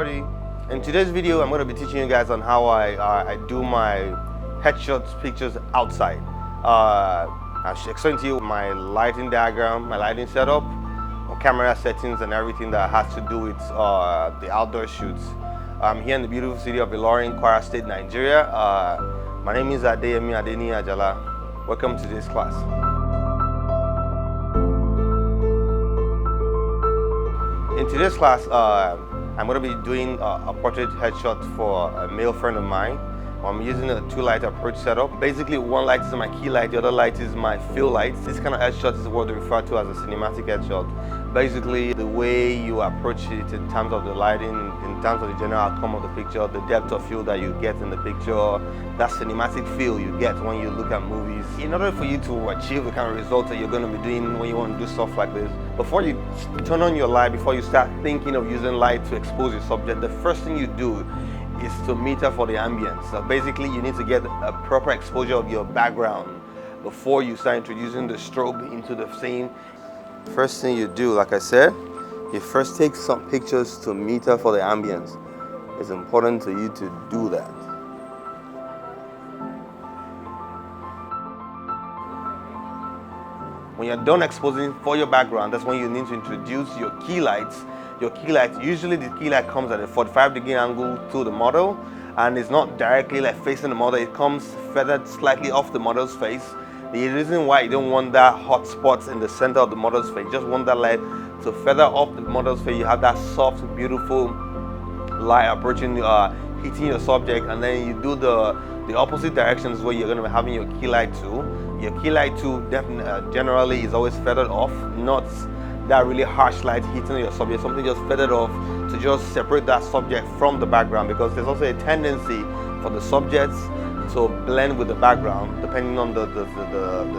everybody. In today's video, I'm going to be teaching you guys on how I do my headshots pictures outside. I'll explain to you my lighting diagram, my lighting setup, camera settings, and everything that has to do with the outdoor shoots. I'm here in the beautiful city of Ilorin, Kwara State, Nigeria. My name is Adeyemi Adeni Ajala. Welcome to this class. In today's class, I'm going to be doing a portrait headshot for a male friend of mine. I'm using a two-light approach setup. Basically, one light is my key light, the other light is my fill light. This kind of headshot is what they refer to as a cinematic headshot. Basically, the way you approach it in terms of the lighting, in terms of the general outcome of the picture, the depth of field that you get in the picture, that cinematic feel you get when you look at movies. In order for you to achieve the kind of results that you're going to be doing when you want to do stuff like this, before you turn on your light, before you start thinking of using light to expose your subject, the first thing you do is to meter for the ambience. So basically, you need to get a proper exposure of your background before you start introducing the strobe into the scene. First thing you do, like I said, you first take some pictures to meter for the ambience. It's important to you to do that. When you're done exposing for your background, that's when you need to introduce your key lights. Your key light, usually the key light comes at a 45-degree angle to the model, and it's not directly like facing the model. It comes feathered slightly off the model's face. The reason why you don't want that hot spots in the center of the model's face, you just want that light to feather off the model's face. You have that soft, beautiful light approaching, hitting your subject, and then you do the opposite directions where you're going to be having your key light too. Your key light too generally is always feathered off, not that really harsh light hitting your subject, something just feathered off to just separate that subject from the background, because there's also a tendency for the subjects to blend with the background depending on the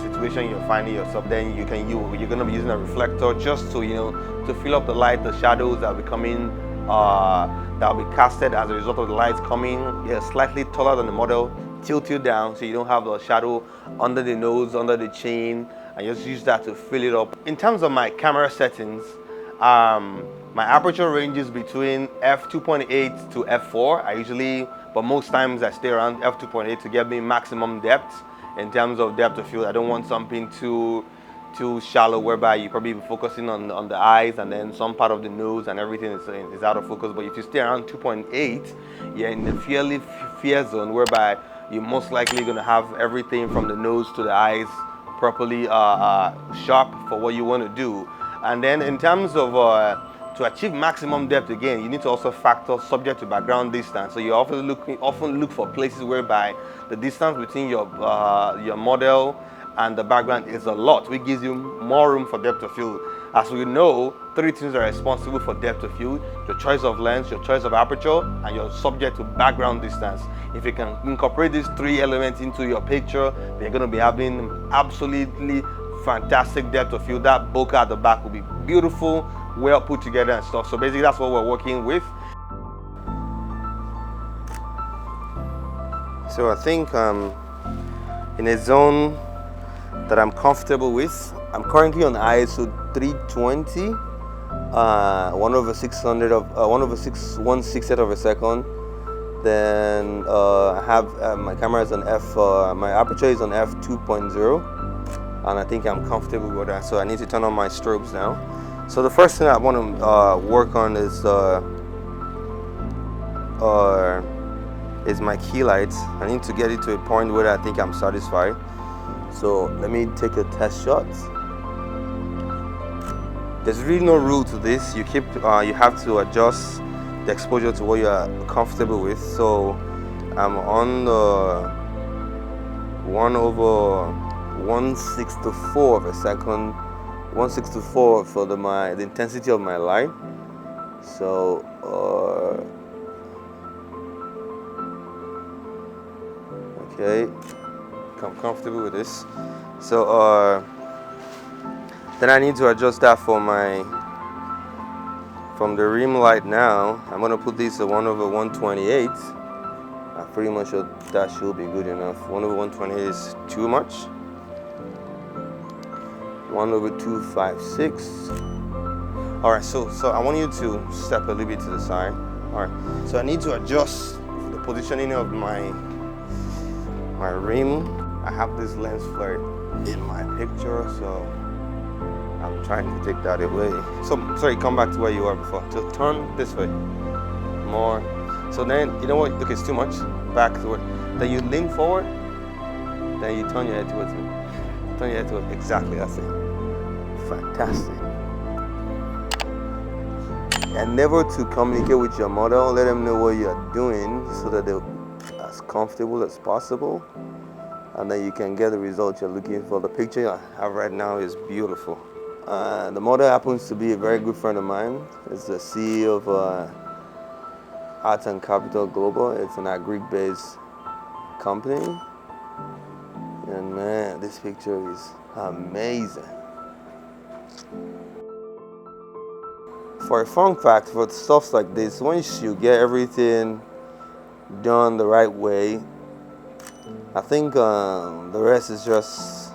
situation you're finding yourself. Then you're going to be using a reflector just to to fill up the light, the shadows that will be coming, that will be casted as a result of the lights coming slightly taller than the model, tilt you down so you don't have the shadow under the nose, under the chin, and just use that to fill it up. In terms of my camera settings, my aperture ranges between f2.8 to f4. But most times I stay around f2.8 to get me maximum depth in terms of depth of field. I don't want something too shallow whereby you probably be focusing on the eyes and then some part of the nose and everything is out of focus. But if you stay around 2.8, you're in the fairly fair zone whereby you're most likely going to have everything from the nose to the eyes properly sharp for what you want to do. And then in terms of to achieve maximum depth, again, you need to also factor subject to background distance. So you often look for places whereby the distance between your model and the background is a lot, which gives you more room for depth of field. As we know, three things are responsible for depth of field: your choice of lens, your choice of aperture, and your subject to background distance. If you can incorporate these three elements into your picture, then you're going to be having absolutely fantastic depth of field. That bokeh at the back will be beautiful, well put together and stuff. So basically that's what we're working with. So I think in a zone that I'm comfortable with. I'm currently on ISO 320, 1/600 of 1/1/60th of a second. Then I have my camera is on my aperture is on f2.0, and I think I'm comfortable with that. So I need to turn on my strobes now. So the first thing I want to work on is my key lights. I need to get it to a point where I think I'm satisfied. So let me take a test shot. There's really no rule to this. You have to adjust the exposure to what you are comfortable with. So I'm on the 1/164 of a second, 1/64 for the intensity of my light. So okay, I'm comfortable with this. So then I need to adjust that from the rim light. Now I'm going to put this at 1/128. I'm pretty much sure that should be good enough. 1/128 is too much. 1/256. All right, so I want you to step a little bit to the side. All right, so I need to adjust the positioning of my rim. I have this lens flare in my picture, so I'm trying to take that away. So, sorry, come back to where you were before. So turn this way, more. So then, you know what? Okay, it's too much. Back to it. Then you lean forward. Then you turn your head towards me. Turn your head towards me. Exactly, that's it. Fantastic. And never to communicate with your model. Let them know what you're doing so that they're as comfortable as possible. And then you can get the results you're looking for. The picture I have right now is beautiful. The model happens to be a very good friend of mine. It's the CEO of Art and Capital Global. It's an agri-based company. And man, this picture is amazing. For a fun fact, for stuff like this, once you get everything done the right way, I think the rest is just,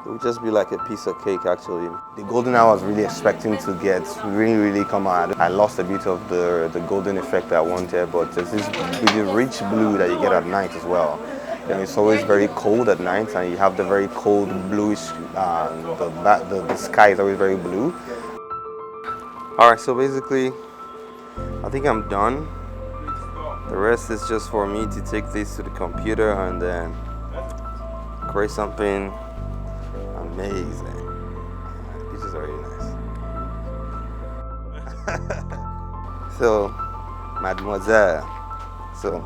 it would just be like a piece of cake actually. The golden hour I was really expecting to get really come out. I lost a bit of the golden effect I wanted, but there's this really rich blue that you get at night as well. And it's always very cold at night, and you have the very cold bluish, the sky is always very blue. All right, so basically, I think I'm done. The rest is just for me to take this to the computer and then create something amazing. Pictures are really nice. So, mademoiselle. So,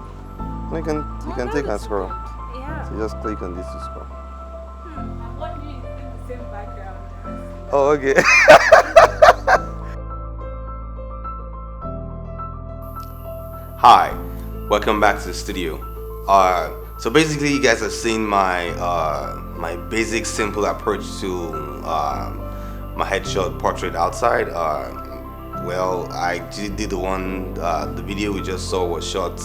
you can take and scroll. Yeah. So just click on this to scroll. What do you think the same background? Oh, okay. Hi, welcome back to the studio. So basically, you guys have seen my my basic, simple approach to my headshot portrait outside. Well, I did the video we just saw was shot,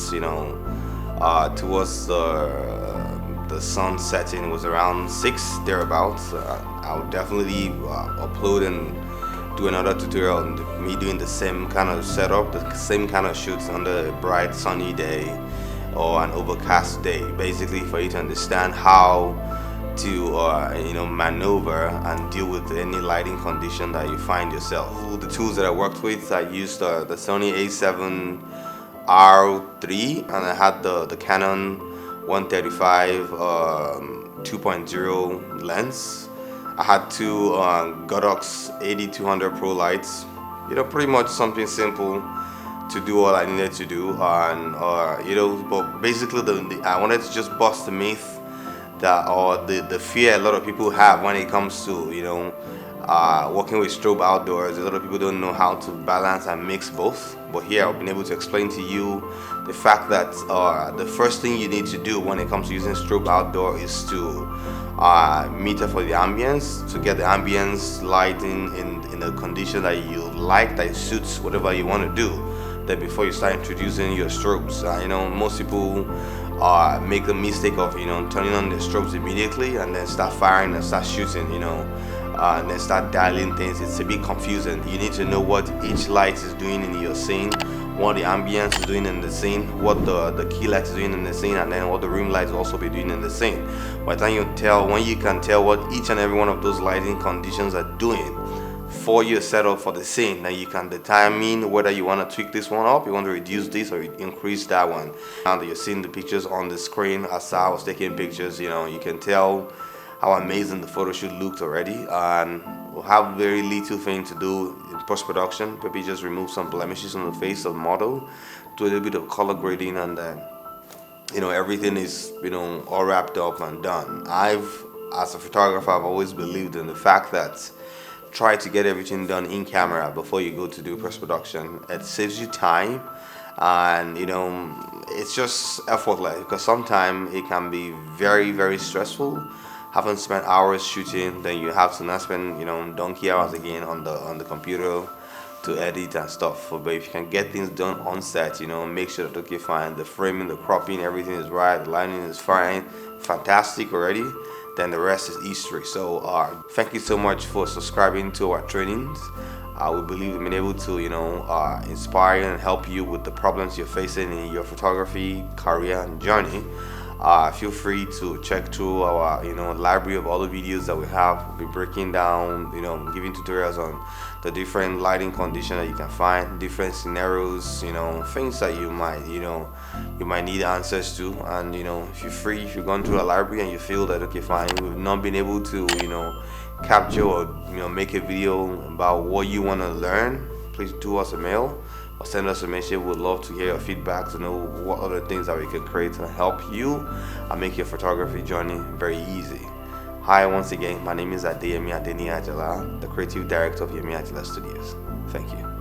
towards the sun setting. It was around 6 thereabouts. I'll definitely upload and do another tutorial on me doing the same kind of setup, the same kind of shoots under a bright sunny day or an overcast day, basically for you to understand how to maneuver and deal with any lighting condition that you find yourself. The tools that I worked with, I used the Sony a7 R3, and I had the Canon 135 2.0 lens. I had two Godox 8200 Pro lights. Pretty much something simple to do all I needed to do, and but basically I wanted to just bust the myth that, or the fear a lot of people have when it comes to working with strobe outdoors. A lot of people don't know how to balance and mix both, but here I've been able to explain to you the fact that the first thing you need to do when it comes to using strobe outdoor is to meter for the ambience, to get the ambience lighting in a condition that you like, that suits whatever you want to do. Then before you start introducing your strobes, most people make the mistake of turning on the strobes immediately and then start firing and start shooting, and then start dialing things. It's a bit confusing. You need to know what each light is doing in your scene, what the ambience is doing in the scene, what the key light is doing in the scene, and then what the rim lights will also be doing in the scene. By the time when you can tell what each and every one of those lighting conditions are doing for your setup for the scene, then you can determine whether you want to tweak this one up, you want to reduce this or increase that one. Now that you're seeing the pictures on the screen as I was taking pictures, you can tell how amazing the photo shoot looked already, and we'll have very little thing to do in post-production. Maybe just remove some blemishes on the face of the model, do a little bit of color grading, and then everything is all wrapped up and done. As a photographer, I've always believed in the fact that try to get everything done in camera before you go to do post-production. It saves you time, and it's just effortless, because sometimes it can be very, very stressful having spent hours shooting, then you have to now spend donkey hours again on the computer to edit and stuff. But if you can get things done on set, make sure that okay, fine, the framing, the cropping, everything is right, the lighting is fine, fantastic already, then the rest is history. So thank you so much for subscribing to our trainings. We believe we've been able to, inspire and help you with the problems you're facing in your photography career and journey. Feel free to check through our, library of all the videos that we have. We'll be breaking down, giving tutorials on the different lighting conditions that you can find, different scenarios, things that you might need answers to. And if you're free, if you've gone through a library and you feel that okay, fine, we've not been able to, capture or make a video about what you want to learn, please do us a mail or send us a message. We'd love to hear your feedback to know what other things that we can create to help you and make your photography journey very easy. Hi, once again, my name is Adeyemi Adeni Ajala, the creative director of Yemi Ajala Studios. Thank you.